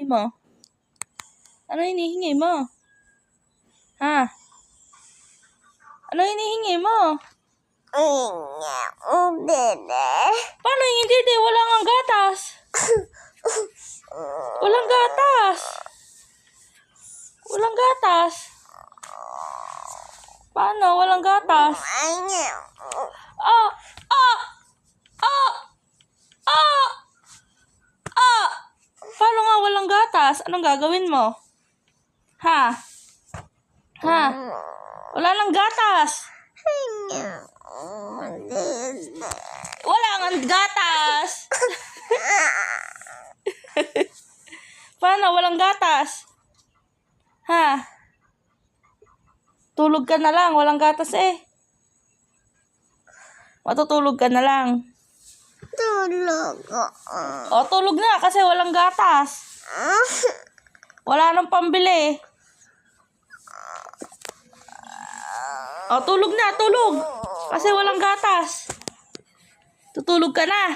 hinihingi mo? Ano hinihingi mo? Ha? Ano hinihingi mo? Dede. Paano hingi dede? Wala ngang gatas. Walang gatas. Walang gatas. Paano? Walang gatas. Ah! Ah! Ah! Ah! Ah! Paano nga walang gatas? Anong gagawin mo? Ha? Ha? Wala nang gatas. Wala nang gatas. Paano? Walang gatas. Ha? Tulog ka na lang. Walang gatas eh. Matutulog ka na lang. Tulog. O, tulog na kasi walang gatas. Wala nang pambili. O, tulog na. Tulog. Kasi walang gatas. Tutulog ka na.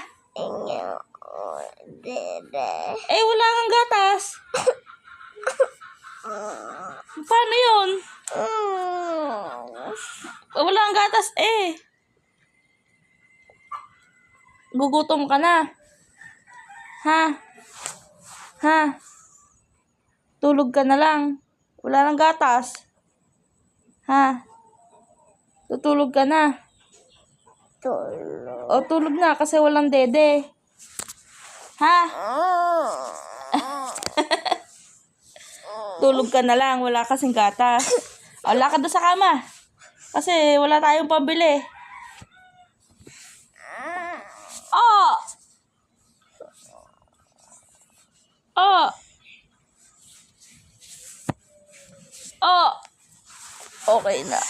Dede. Eh, wala kang gatas. Paano yun? Wala kang gatas eh. Gugutom ka na. Ha? Ha? Tulog ka na lang. Wala nang gatas. Ha? Tutulog ka na. Tulog. O, tulog na kasi walang dede. Ha? Tulog ka na lang. Wala kasing gatas. O, lakad na sa kama. Kasi wala tayong pambili. Oh! Oh! Oh! Okay na.